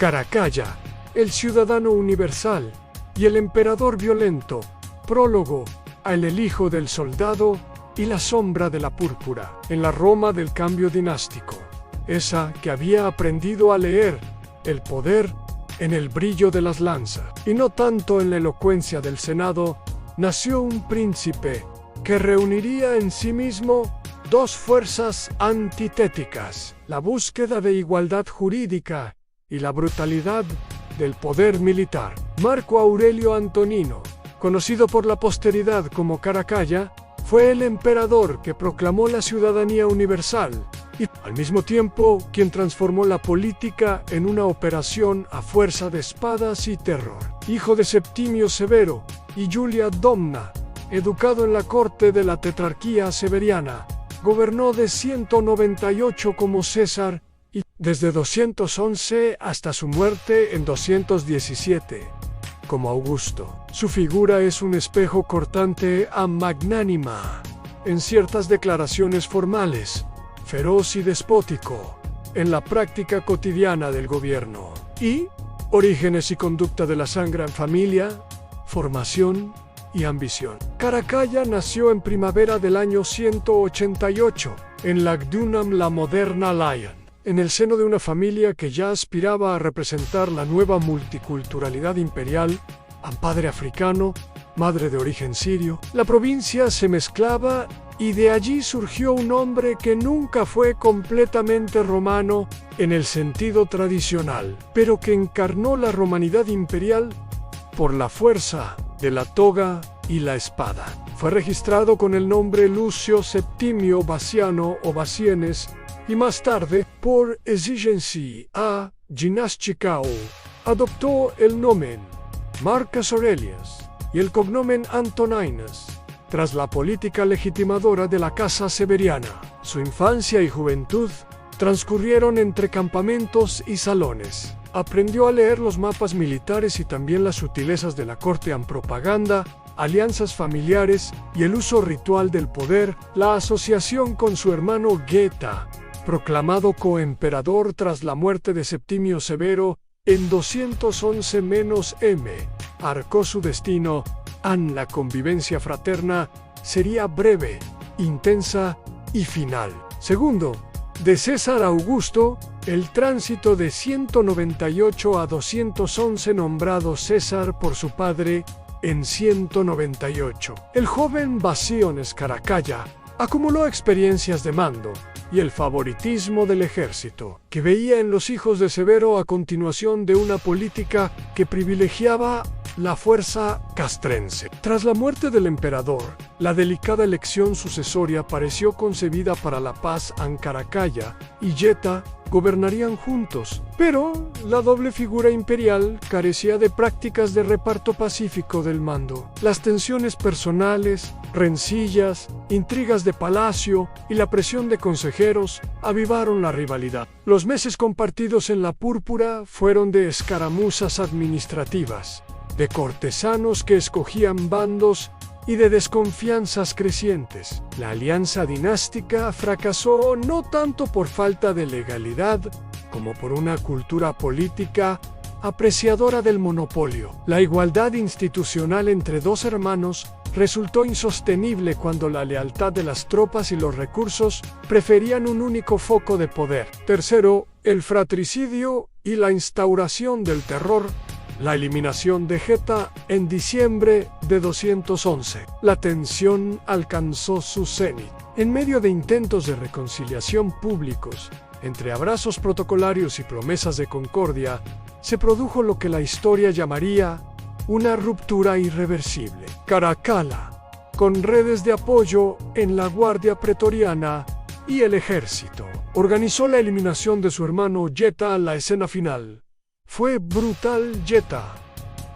Caracalla, el ciudadano universal y el emperador violento. Prólogo a El hijo del soldado y la sombra de la púrpura. En la Roma del cambio dinástico, esa que había aprendido a leer el poder en el brillo de las lanzas y no tanto en la elocuencia del Senado, nació un príncipe que reuniría en sí mismo dos fuerzas antitéticas: la búsqueda de igualdad jurídica y la brutalidad del poder militar. Marco Aurelio Antonino, conocido por la posteridad como Caracalla, fue el emperador que proclamó la ciudadanía universal y, al mismo tiempo, quien transformó la política en una operación a fuerza de espadas y terror. Hijo de Septimio Severo y Julia Domna, educado en la corte de la tetrarquía severiana, gobernó de 198 como César y desde 211 hasta su muerte en 217 como Augusto. Su figura es un espejo cortante a magnánima en ciertas declaraciones formales, feroz y despótico en la práctica cotidiana del gobierno. Y orígenes y conducta de la Sagrada Familia, formación y ambición. Caracalla nació en primavera del año 188 en Lugdunum, la moderna Lyon, en el seno de una familia que ya aspiraba a representar la nueva multiculturalidad imperial. A padre africano, madre de origen sirio, la provincia se mezclaba y de allí surgió un hombre que nunca fue completamente romano en el sentido tradicional, pero que encarnó la romanidad imperial por la fuerza de la toga y la espada. Fue registrado con el nombre Lucio Septimio Bassiano o Basienes y más tarde, por exigencia a Ginasticao, adoptó el nomen Marcus Aurelius y el cognomen Antoninus, tras la política legitimadora de la casa severiana. Su infancia y juventud transcurrieron entre campamentos y salones. Aprendió a leer los mapas militares y también las sutilezas de la corte en propaganda, alianzas familiares y el uso ritual del poder. La asociación con su hermano Geta, proclamado coemperador tras la muerte de Septimio Severo en 211-M, arcó su destino. La convivencia fraterna sería breve, intensa y final. Segundo, de César a Augusto, el tránsito de 198 a 211, nombrado César por su padre en 198. El joven Bassiones Caracalla acumuló experiencias de mando y el favoritismo del ejército, que veía en los hijos de Severo a continuación de una política que privilegiaba la fuerza castrense. Tras la muerte del emperador, la delicada elección sucesoria pareció concebida para la paz. Caracalla y Geta gobernarían juntos, pero la doble figura imperial carecía de prácticas de reparto pacífico del mando. Las tensiones personales, rencillas, intrigas de palacio y la presión de consejeros avivaron la rivalidad. Los meses compartidos en la púrpura fueron de escaramuzas administrativas, de cortesanos que escogían bandos y de desconfianzas crecientes. La alianza dinástica fracasó no tanto por falta de legalidad como por una cultura política apreciadora del monopolio. La igualdad institucional entre dos hermanos resultó insostenible cuando la lealtad de las tropas y los recursos preferían un único foco de poder. Tercero, el fratricidio y la instauración del terror. La eliminación de Geta en diciembre de 211. La tensión alcanzó su cenit. En medio de intentos de reconciliación públicos, entre abrazos protocolarios y promesas de concordia, se produjo lo que la historia llamaría una ruptura irreversible. Caracalla, con redes de apoyo en la Guardia Pretoriana y el ejército, organizó la eliminación de su hermano Geta. La escena final fue brutal. Geta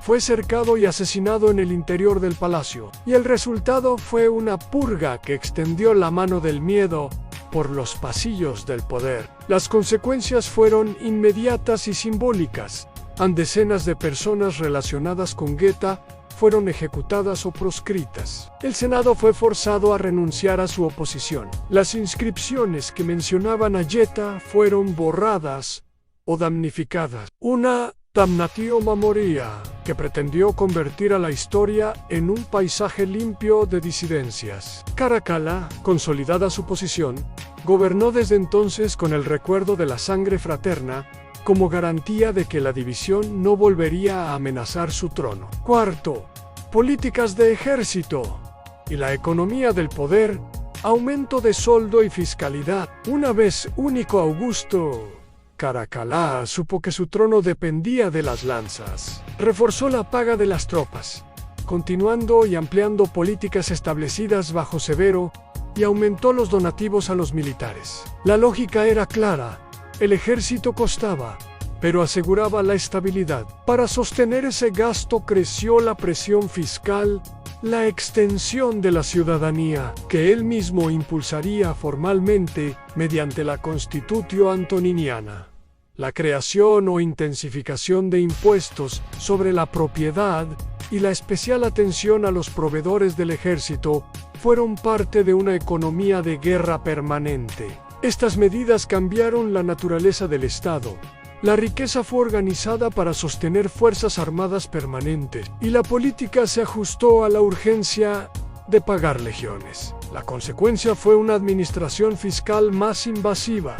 fue cercado y asesinado en el interior del palacio, y el resultado fue una purga que extendió la mano del miedo por los pasillos del poder. Las consecuencias fueron inmediatas y simbólicas. Decenas de personas relacionadas con Geta fueron ejecutadas o proscritas. El Senado fue forzado a renunciar a su oposición. Las inscripciones que mencionaban a Geta fueron borradas o damnificadas. Una damnatio memoria que pretendió convertir a la historia en un paisaje limpio de disidencias. Caracalla, consolidada su posición, gobernó desde entonces con el recuerdo de la sangre fraterna como garantía de que la división no volvería a amenazar su trono. Cuarto, políticas de ejército y la economía del poder, aumento de soldo y fiscalidad. Una vez único Augusto, Caracalla supo que su trono dependía de las lanzas. Reforzó la paga de las tropas, continuando y ampliando políticas establecidas bajo Severo, y aumentó los donativos a los militares. La lógica era clara: el ejército costaba, pero aseguraba la estabilidad. Para sostener ese gasto creció la presión fiscal, la extensión de la ciudadanía, que él mismo impulsaría formalmente mediante la Constitutio Antoniniana. La creación o intensificación de impuestos sobre la propiedad y la especial atención a los proveedores del ejército fueron parte de una economía de guerra permanente. Estas medidas cambiaron la naturaleza del Estado. La riqueza fue organizada para sostener fuerzas armadas permanentes, y la política se ajustó a la urgencia de pagar legiones. La consecuencia fue una administración fiscal más invasiva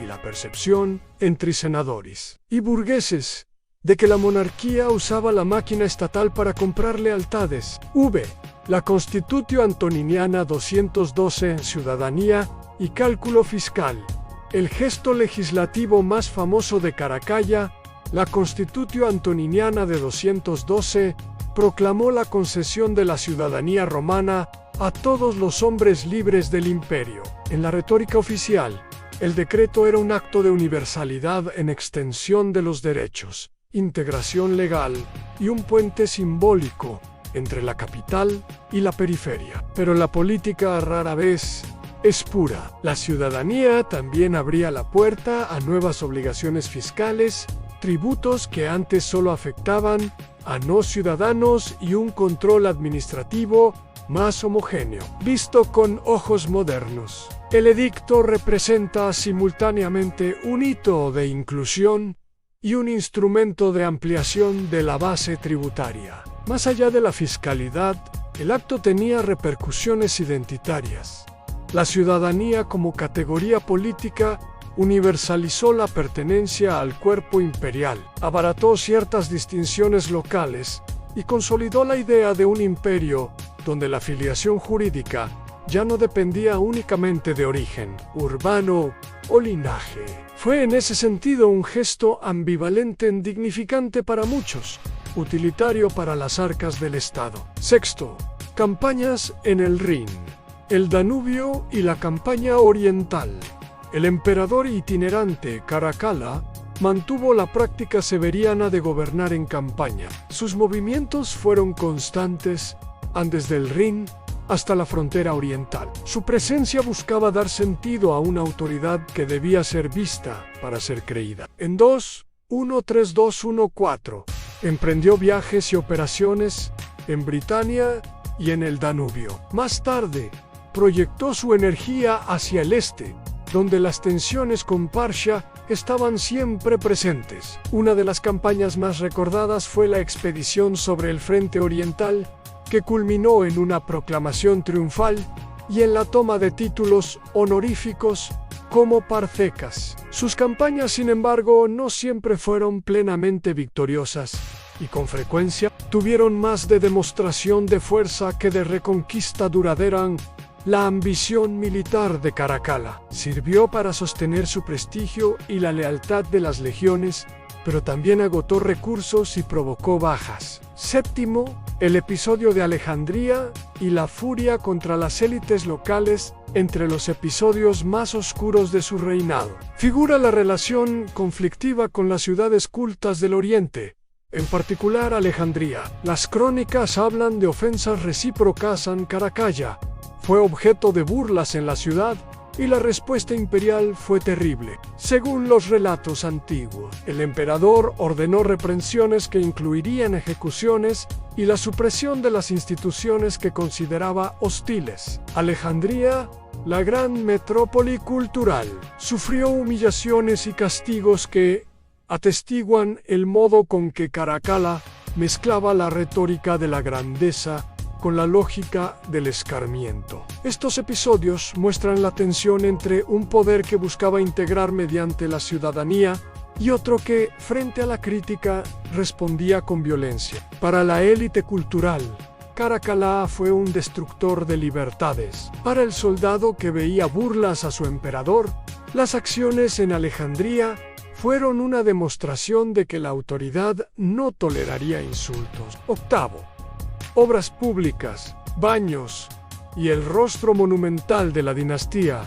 y la percepción, entre senadores y burgueses, de que la monarquía usaba la máquina estatal para comprar lealtades. La Constitutio Antoniniana 212 en Ciudadanía y Cálculo Fiscal. El gesto legislativo más famoso de Caracalla, la Constitutio Antoniniana de 212, proclamó la concesión de la ciudadanía romana a todos los hombres libres del imperio. En la retórica oficial, el decreto era un acto de universalidad en extensión de los derechos, integración legal y un puente simbólico entre la capital y la periferia. Pero la política rara vez es pura. La ciudadanía también abría la puerta a nuevas obligaciones fiscales, tributos que antes solo afectaban a no ciudadanos y un control administrativo más homogéneo, visto con ojos modernos. El edicto representa simultáneamente un hito de inclusión y un instrumento de ampliación de la base tributaria. Más allá de la fiscalidad, el acto tenía repercusiones identitarias. La ciudadanía como categoría política universalizó la pertenencia al cuerpo imperial, abarató ciertas distinciones locales y consolidó la idea de un imperio donde la filiación jurídica ya no dependía únicamente de origen urbano o linaje. Fue en ese sentido un gesto ambivalente e dignificante para muchos, utilitario para las arcas del Estado. Sexto, campañas en el Rin, el Danubio y la campaña oriental. El emperador itinerante Caracalla mantuvo la práctica severiana de gobernar en campaña. Sus movimientos fueron constantes, desde el Rin hasta la frontera oriental. Su presencia buscaba dar sentido a una autoridad que debía ser vista para ser creída. En 1314 emprendió viajes y operaciones en Britania y en el Danubio. Más tarde, proyectó su energía hacia el este, donde las tensiones con Partia estaban siempre presentes. Una de las campañas más recordadas fue la expedición sobre el frente oriental, que culminó en una proclamación triunfal y en la toma de títulos honoríficos como parcecas. Sus campañas, sin embargo, no siempre fueron plenamente victoriosas y con frecuencia tuvieron más de demostración de fuerza que de reconquista duradera. La ambición militar de Caracalla sirvió para sostener su prestigio y la lealtad de las legiones, pero también agotó recursos y provocó bajas. Séptimo, el episodio de Alejandría y la furia contra las élites locales, entre los episodios más oscuros de su reinado. Figura la relación conflictiva con las ciudades cultas del Oriente, en particular Alejandría. Las crónicas hablan de ofensas recíprocas en Caracalla. Fue objeto de burlas en la ciudad y la respuesta imperial fue terrible. Según los relatos antiguos, el emperador ordenó reprensiones que incluirían ejecuciones y la supresión de las instituciones que consideraba hostiles. Alejandría, la gran metrópoli cultural, sufrió humillaciones y castigos que, atestiguan el modo con que Caracalla mezclaba la retórica de la grandeza con la lógica del escarmiento. Estos episodios muestran la tensión entre un poder que buscaba integrar mediante la ciudadanía y otro que, frente a la crítica, respondía con violencia. Para la élite cultural, Caracalla fue un destructor de libertades. Para el soldado que veía burlas a su emperador, las acciones en Alejandría fueron una demostración de que la autoridad no toleraría insultos. Octavo, obras públicas, baños y el rostro monumental de la dinastía.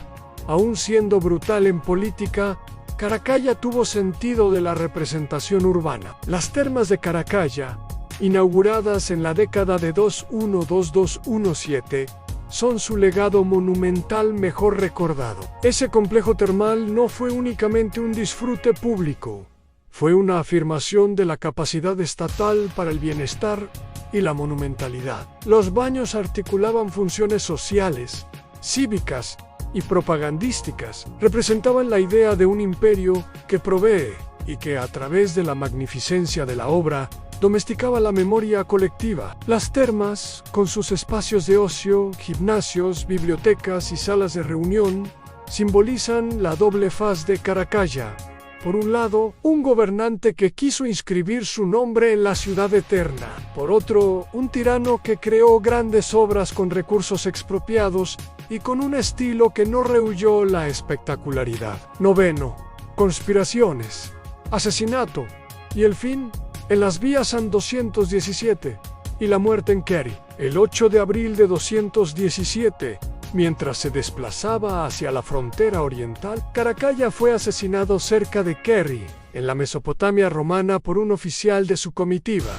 Aun siendo brutal en política, Caracalla tuvo sentido de la representación urbana. Las termas de Caracalla, inauguradas en la década de 2122-17, son su legado monumental mejor recordado. Ese complejo termal no fue únicamente un disfrute público, fue una afirmación de la capacidad estatal para el bienestar y la monumentalidad. Los baños articulaban funciones sociales, cívicas y propagandísticas. Representaban la idea de un imperio que provee y que, a través de la magnificencia de la obra, domesticaba la memoria colectiva. Las termas, con sus espacios de ocio, gimnasios, bibliotecas y salas de reunión, simbolizan la doble faz de Caracalla. Por un lado, un gobernante que quiso inscribir su nombre en la ciudad eterna. Por otro, un tirano que creó grandes obras con recursos expropiados y con un estilo que no rehuyó la espectacularidad. Noveno, conspiraciones, asesinato y el fin en las vías San 217 y la muerte en Kerry. El 8 de abril de 217, mientras se desplazaba hacia la frontera oriental, Caracalla fue asesinado cerca de Kerry, en la Mesopotamia romana, por un oficial de su comitiva,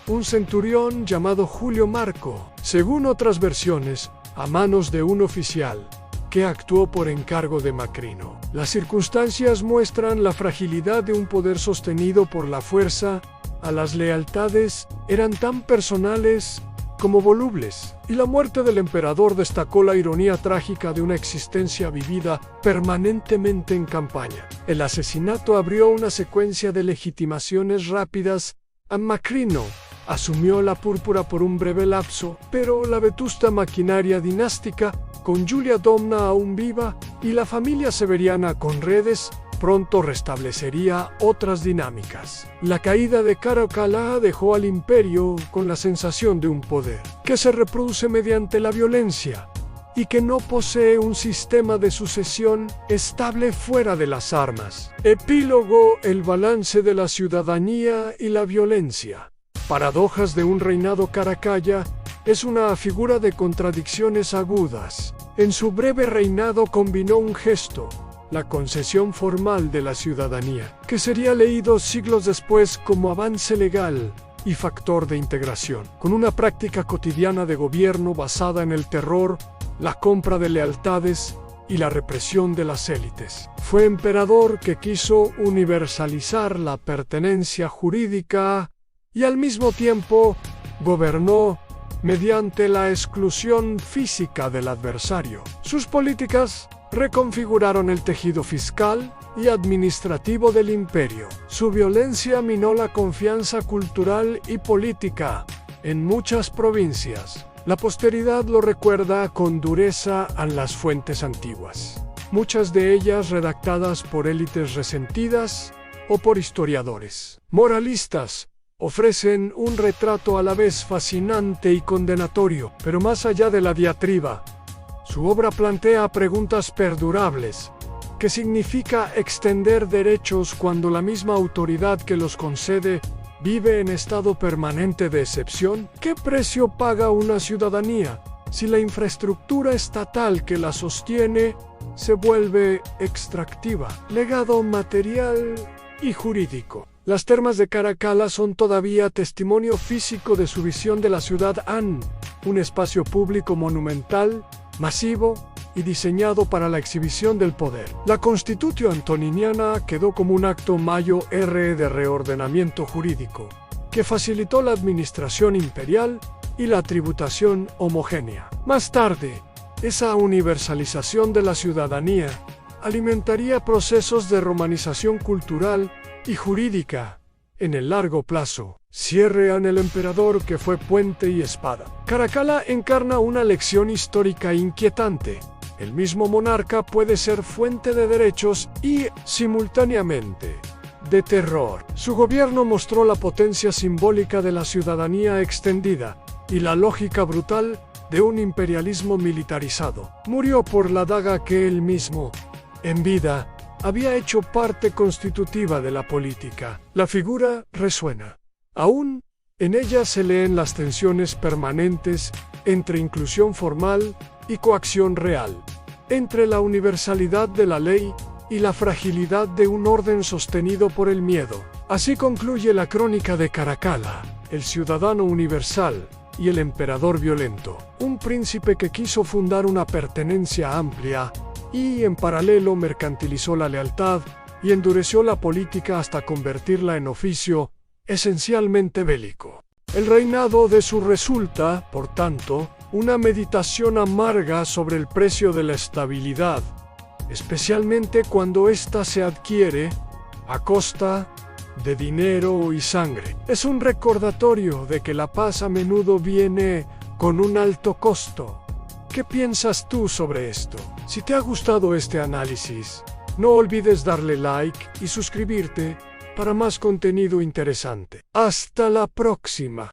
un centurión llamado Julio Marco, según otras versiones, a manos de un oficial que actuó por encargo de Macrino. Las circunstancias muestran la fragilidad de un poder sostenido por la fuerza. A las lealtades eran tan personales como volubles, y la muerte del emperador destacó la ironía trágica de una existencia vivida permanentemente en campaña. El asesinato abrió una secuencia de legitimaciones rápidas a Macrino. Asumió la púrpura por un breve lapso, pero la vetusta maquinaria dinástica, con Julia Domna aún viva y la familia severiana con redes, pronto restablecería otras dinámicas. La caída de Caracalla dejó al imperio con la sensación de un poder que se reproduce mediante la violencia y que no posee un sistema de sucesión estable fuera de las armas. Epílogo: el balance de la ciudadanía y la violencia. Paradojas de un reinado. Caracalla es una figura de contradicciones agudas. En su breve reinado combinó un gesto, la concesión formal de la ciudadanía, que sería leído siglos después como avance legal y factor de integración, con una práctica cotidiana de gobierno basada en el terror, la compra de lealtades y la represión de las élites. Fue emperador que quiso universalizar la pertenencia jurídica y al mismo tiempo gobernó mediante la exclusión física del adversario. Sus políticas reconfiguraron el tejido fiscal y administrativo del imperio. Su violencia minó la confianza cultural y política en muchas provincias. La posteridad lo recuerda con dureza en las fuentes antiguas, muchas de ellas redactadas por élites resentidas o por historiadores moralistas. Ofrecen un retrato a la vez fascinante y condenatorio, pero más allá de la diatriba, su obra plantea preguntas perdurables. ¿Qué significa extender derechos cuando la misma autoridad que los concede vive en estado permanente de excepción? ¿Qué precio paga una ciudadanía si la infraestructura estatal que la sostiene se vuelve extractiva? Legado material y jurídico. Las termas de Caracalla son todavía testimonio físico de su visión de la ciudad un espacio público monumental, masivo y diseñado para la exhibición del poder. La Constitución antoniniana quedó como un acto mayor de reordenamiento jurídico, que facilitó la administración imperial y la tributación homogénea. Más tarde, esa universalización de la ciudadanía alimentaría procesos de romanización cultural y jurídica, en el largo plazo. Cierre en el emperador que fue puente y espada. Caracalla encarna una lección histórica inquietante. El mismo monarca puede ser fuente de derechos y, simultáneamente, de terror. Su gobierno mostró la potencia simbólica de la ciudadanía extendida y la lógica brutal de un imperialismo militarizado. Murió por la daga que él mismo, en vida, había hecho parte constitutiva de la política. La figura resuena. Aún en ella se leen las tensiones permanentes entre inclusión formal y coacción real, entre la universalidad de la ley y la fragilidad de un orden sostenido por el miedo. Así concluye la crónica de Caracalla, el ciudadano universal y el emperador violento, un príncipe que quiso fundar una pertenencia amplia y en paralelo mercantilizó la lealtad y endureció la política hasta convertirla en oficio esencialmente bélico. El reinado de su resulta, por tanto, una meditación amarga sobre el precio de la estabilidad, especialmente cuando ésta se adquiere a costa de dinero y sangre. Es un recordatorio de que la paz a menudo viene con un alto costo. ¿Qué piensas tú sobre esto? Si te ha gustado este análisis, no olvides darle like y suscribirte para más contenido interesante. Hasta la próxima.